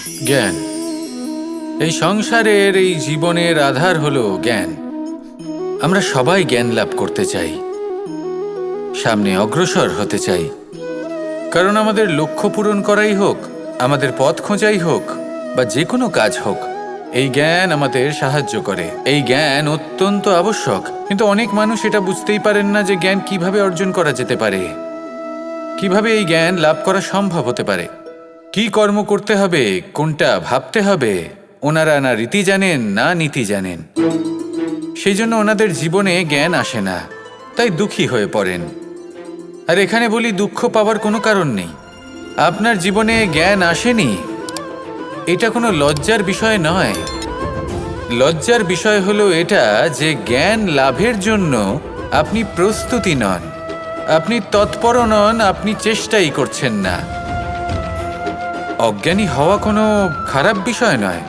জ্ঞান। এই সংসারের এই জীবনের আধার হলো জ্ঞান। আমরা সবাই জ্ঞান লাভ করতে চাই, সামনে অগ্রসর হতে চাই। কারণ আমাদের লক্ষ্য পূরণ করাই হোক, আমাদের পথ খোঁজাই হোক, বা যে কোনো কাজ হোক, এই জ্ঞান আমাদের সাহায্য করে। এই জ্ঞান অত্যন্ত আবশ্যক। কিন্তু অনেক মানুষ এটা বুঝতেই পারেন না যে জ্ঞান কিভাবে অর্জন করা যেতে পারে, কিভাবে এই জ্ঞান লাভ করা সম্ভব হতে পারে, কি কর্ম করতে হবে, কোনটা ভাবতে হবে। ওনারা না রীতি জানেন না নীতি জানেন। সেই জন্য ওনাদের জীবনে জ্ঞান আসে না, তাই দুঃখী হয়ে পড়েন। আর এখানে বলি, দুঃখ পাওয়ার কোনো কারণ নেই। আপনার জীবনে জ্ঞান আসেনি, এটা কোনো লজ্জার বিষয় নয়। লজ্জার বিষয় হলো এটা যে জ্ঞান লাভের জন্য আপনি প্রস্তুতি নন, আপনি তৎপর নন, আপনি চেষ্টাই করছেন না। অজ্ঞানী হওয়া কোনো খারাপ বিষয় নয়,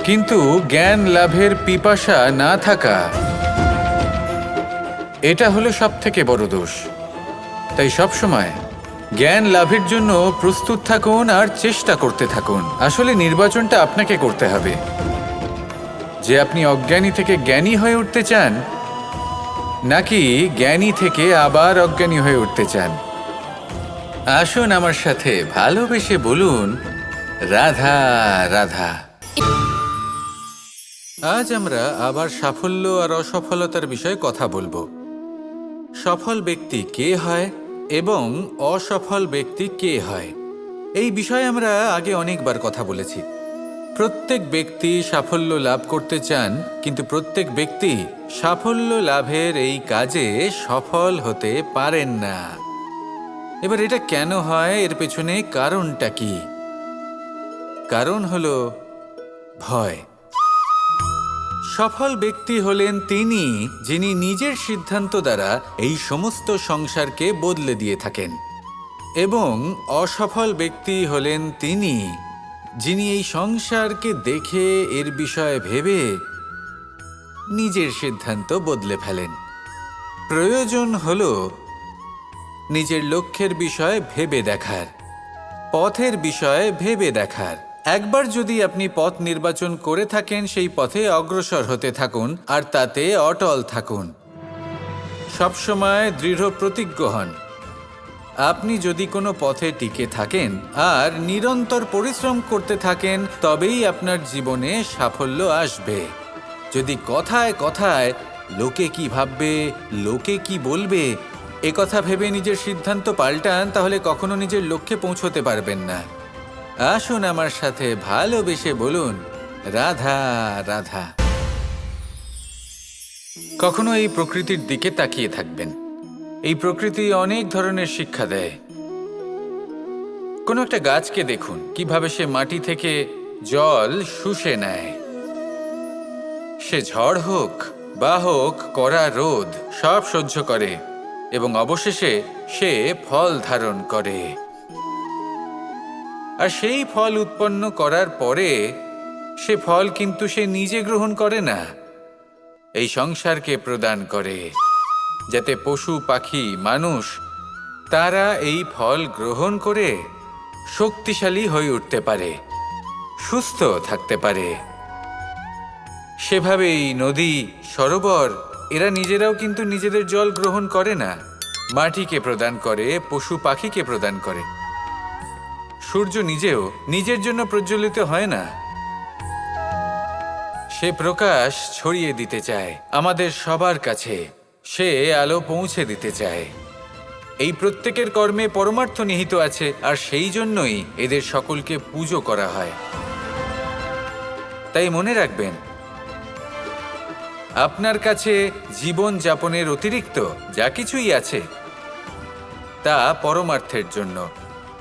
কিন্তু জ্ঞান লাভের পিপাসা না থাকা, এটা হলো সবথেকে বড় দোষ। তাই সবসময় জ্ঞান লাভের জন্য প্রস্তুত থাকুন আর চেষ্টা করতে থাকুন। আসলে নির্বাচনটা আপনাকে করতে হবে যে আপনি অজ্ঞানী থেকে জ্ঞানী হয়ে উঠতে চান, নাকি জ্ঞানী থেকে আবার অজ্ঞানী হয়ে উঠতে চান। আসুন আমার সাথে ভালোবেসে বলুন, রাধা রাধা। আজ আমরা আবার সাফল্য আর অসফলতার বিষয়ে কথা বলবো। সফল ব্যক্তি কে হয় এবং অসফল ব্যক্তি কে হয়, এই বিষয়ে আমরা আগে অনেকবার কথা বলেছি। প্রত্যেক ব্যক্তি সাফল্য লাভ করতে চান, কিন্তু প্রত্যেক ব্যক্তি সাফল্য লাভের এই কাজে সফল হতে পারেন না। এবার এটা কেন হয়, এর পেছনে কারণটা কি? কারণ হলো ভয়। সফল ব্যক্তি হলেন তিনি যিনি নিজের সিদ্ধান্ত দ্বারা এই সমস্ত সংসারকে বদলে দিয়ে থাকেন, এবং অসফল ব্যক্তি হলেন তিনি যিনি এই সংসারকে দেখে এর বিষয়ে ভেবে নিজের সিদ্ধান্ত বদলে ফেলেন। প্রয়োজন হল নিজের লক্ষ্যের বিষয়ে ভেবে দেখার, পথের বিষয়ে ভেবে দেখার। একবার যদি আপনি পথ নির্বাচন করে থাকেন, সেই পথে অগ্রসর হতে থাকুন আর তাতে অটল থাকুন। সবসময় দৃঢ় প্রতিজ্ঞ হন। আপনি যদি কোনো পথে টিকে থাকেন আর নিরন্তর পরিশ্রম করতে থাকেন, তবেই আপনার জীবনে সাফল্য আসবে। যদি কথায় কথায় লোকে কি ভাববে, লোকে কি বলবে, একথা ভেবে নিজের সিদ্ধান্ত পাল্টান, তাহলে কখনো নিজের লক্ষ্যে পৌঁছতে পারবেন না। আসুন আমার সাথে ভালোবেসে বলুন, রাধা রাধা। কখনো এই প্রকৃতির দিকে তাকিয়ে থাকবেন। এই প্রকৃতি অনেক ধরনের শিক্ষা দেয়। কোনো একটা গাছকে দেখুন, কিভাবে সে মাটি থেকে জল শুষে নেয়। সে ঝড় হোক বা হোক কড়া রোদ, সব সহ্য করে এবং অবশেষে সে ফল ধারণ করে। আর সেই ফল উৎপন্ন করার পরে সে ফল কিন্তু সে নিজে গ্রহণ করে না, এই সংসারকে প্রদান করে, যাতে পশু পাখি মানুষ তারা এই ফল গ্রহণ করে শক্তিশালী হয়ে উঠতে পারে, সুস্থ থাকতে পারে। সেভাবেই নদী, সরোবর এরা নিজেরাও কিন্তু নিজেদের জল গ্রহণ করে না, মাটিকে প্রদান করে, পশু পাখিকে প্রদান করে। সূর্য নিজেও নিজের জন্য প্রজ্বলিত হয় না, সে প্রকাশ ছড়িয়ে দিতে চায় আমাদের সবার কাছে, সে আলো পৌঁছে দিতে চায়। এই প্রত্যেকের কর্মে পরমার্থ নিহিত আছে, আর সেই জন্যই এদের সকলকে পুজো করা হয়। তাই মনে রাখবেন, আপনার কাছে জীবন যাপনের অতিরিক্ত যা কিছুই আছে তা পরমার্থের জন্য।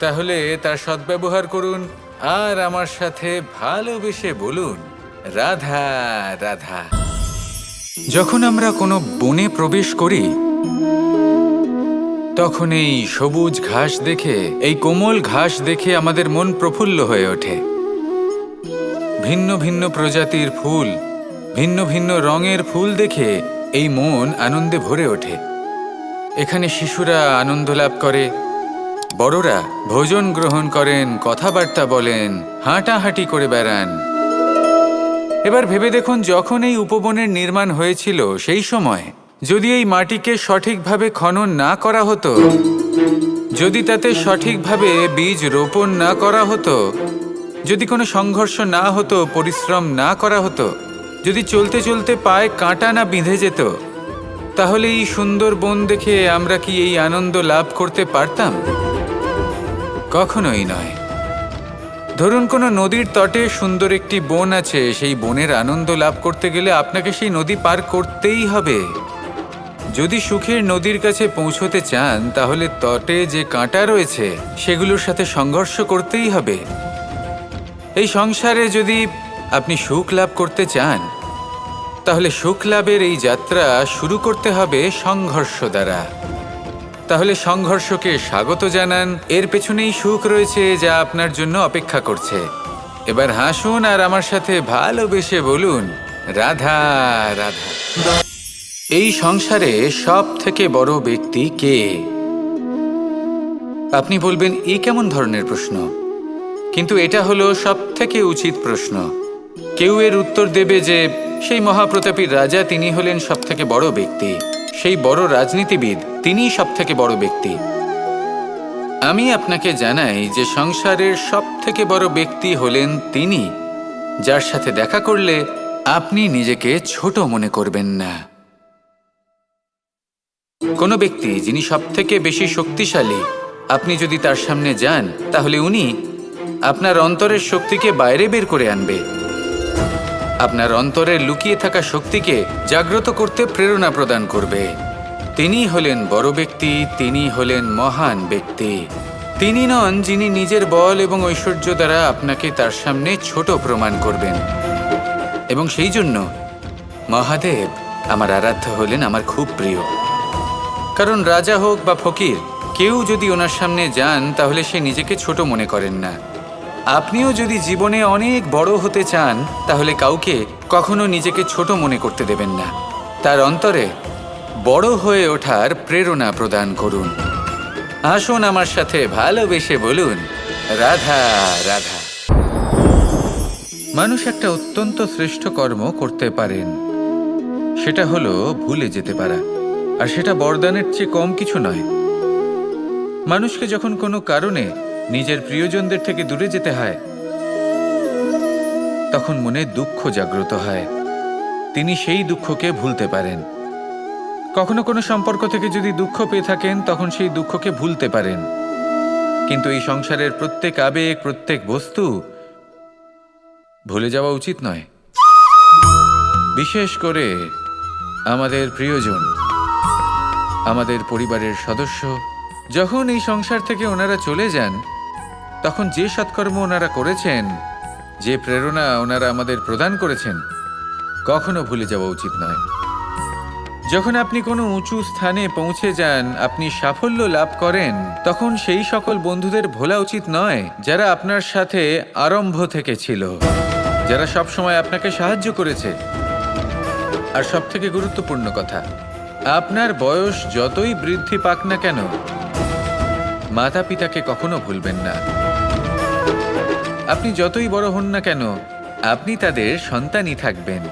তাহলে তার সদ্ব্যবহার করুন আর আমার সাথে ভালোবেসে বলুন, রাধা রাধা। যখন আমরা কোনো বনে প্রবেশ করি, তখন এই সবুজ ঘাস দেখে, এই কোমল ঘাস দেখে আমাদের মন প্রফুল্ল হয়ে ওঠে। ভিন্ন ভিন্ন প্রজাতির ফুল, ভিন্ন ভিন্ন রঙের ফুল দেখে এই মন আনন্দে ভরে ওঠে। এখানে শিশুরা আনন্দ লাভ করে, বড়রা ভোজন গ্রহণ করেন, কথাবার্তা বলেন, হাঁটাহাঁটি করে বেড়ান। এবার ভেবে দেখুন, যখন এই উপবনের নির্মাণ হয়েছিল সেই সময় যদি এই মাটিকে সঠিকভাবে খনন না করা হতো, যদি তাতে সঠিকভাবে বীজ রোপণ না করা হতো, যদি কোনো সংঘর্ষ না হতো, পরিশ্রম না করা হতো, যদি চলতে চলতে পায়ে কাঁটা না বিঁধে যেত, তাহলে এই সুন্দর বন দেখে আমরা কি এই আনন্দ লাভ করতে পারতাম? কখনোই নয়। ধরুন কোনো নদীর তটে সুন্দর একটি বন আছে, সেই বনের আনন্দ লাভ করতে গেলে আপনাকে সেই নদী পার করতেই হবে। যদি সুখের নদীর কাছে পৌঁছতে চান, তাহলে তটে যে কাঁটা রয়েছে সেগুলোর সাথে সংঘর্ষ করতেই হবে। এই সংসারে যদি আপনি সুখ লাভ করতে চান, তাহলে সুখ লাভের এই যাত্রা শুরু করতে হবে সংঘর্ষ দ্বারা। তাহলে সংঘর্ষকে স্বাগত জানান, এর পেছনেই সুখ রয়েছে যা আপনার জন্য অপেক্ষা করছে। এবার হাসুন আর আমার সাথে ভালোবেসে বলুন, রাধা রাধা। এই সংসারে সব থেকে বড় ব্যক্তি কে? আপনি বলবেন, এ কেমন ধরনের প্রশ্ন? কিন্তু এটা হলো সব থেকে উচিত প্রশ্ন। কেউ এর উত্তর দেবে যে সেই মহাপ্রতাপী রাজা, তিনি হলেন সব থেকে বড় ব্যক্তি, সেই বড় রাজনীতিবিদ, তিনিই সব থেকে বড় ব্যক্তি। আমি আপনাকে জানাই যে সংসারের সব থেকে বড় ব্যক্তি হলেন তিনি, যার সাথে দেখা করলে আপনি নিজেকে ছোট মনে করবেন না। কোনো ব্যক্তি যিনি সব থেকে বেশি শক্তিশালী, আপনি যদি তার সামনে যান, তাহলে উনি আপনার অন্তরের শক্তিকে বাইরে বের করে আনবে, আপনার অন্তরের লুকিয়ে থাকা শক্তিকে জাগ্রত করতে প্রেরণা প্রদান করবে। তিনি হলেন বড় ব্যক্তি, তিনি হলেন মহান ব্যক্তি। তিনি নন যিনি নিজের বল এবং ঐশ্বর্য দ্বারা আপনাকে তার সামনে ছোট প্রমাণ করবেন। এবং সেই জন্য মহাদেব আমার আরাধ্য হলেন আমার খুব প্রিয়। কারণ রাজা হোক বা ফকির, কেউ যদি ওনার সামনে যান, তাহলে সে নিজেকে ছোট মনে করেন না। আপনিও যদি জীবনে অনেক বড় হতে চান, তাহলে কাউকে কখনো নিজেকে ছোট মনে করতে দেবেন না। তার অন্তরে বড় হয়ে ওঠার প্রেরণা প্রদান করুন। আসুন আমার সাথে ভালোবেসে বলুন, রাধা রাধা। মানুষ একটা অত্যন্ত শ্রেষ্ঠ কর্ম করতে পারেন, সেটা হলো ভুলে যেতে পারা। আর সেটা বরদানের চেয়ে কম কিছু নয়। মানুষকে যখন কোনো কারণে নিজের প্রিয়জনদের থেকে দূরে যেতে হয়, তখন মনে দুঃখ জাগ্রত হয়। তিনি সেই দুঃখকে ভুলতে পারেন। কখনো কোনো সম্পর্ক থেকে যদি দুঃখ পেয়ে থাকেন, তখন সেই দুঃখকে ভুলতে পারেন। কিন্তু এই সংসারের প্রত্যেক আবেগ, প্রত্যেক বস্তু ভুলে যাওয়া উচিত নয়। বিশেষ করে আমাদের প্রিয়জন, আমাদের পরিবারের সদস্য। যখন এই সংসার থেকে ওনারা চলে যান, তখন যে সৎকর্ম ওনারা করেছেন, যে প্রেরণা ওনারা আমাদের প্রদান করেছেন, কখনো ভুলে যাওয়া উচিত নয়। যখন আপনি কোনো উঁচু স্থানে পৌঁছে যান, আপনি সাফল্য লাভ করেন, তখন সেই সকল বন্ধুদের ভোলা উচিত নয় যারা আপনার সাথে আরম্ভ থেকে ছিল, যারা সব সময় আপনাকে সাহায্য করেছে। আর সব থেকে গুরুত্বপূর্ণ কথা, আপনার বয়স যতই বৃদ্ধি পাক না কেন, মাতা পিতাকে কখনো ভুলবেন না। আপনি যতই বড় হন না কেন, আপনি তাদের সন্তানই থাকবেন।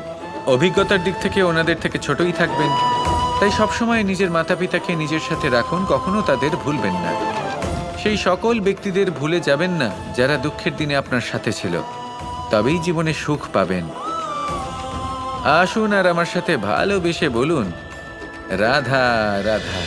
অভিজ্ঞতার দিক থেকে ওনাদের থেকে ছোটই থাকবেন। তাই সবসময় নিজের মাতা পিতাকে নিজের সাথে রাখুন, কখনো তাদের ভুলবেন না। সেই সকল ব্যক্তিদের ভুলে যাবেন না যারা দুঃখের দিনে আপনার সাথে ছিল, তবেই জীবনে সুখ পাবেন। আসুন আর আমার সাথে ভালোবেসে বলুন, রাধা রাধা।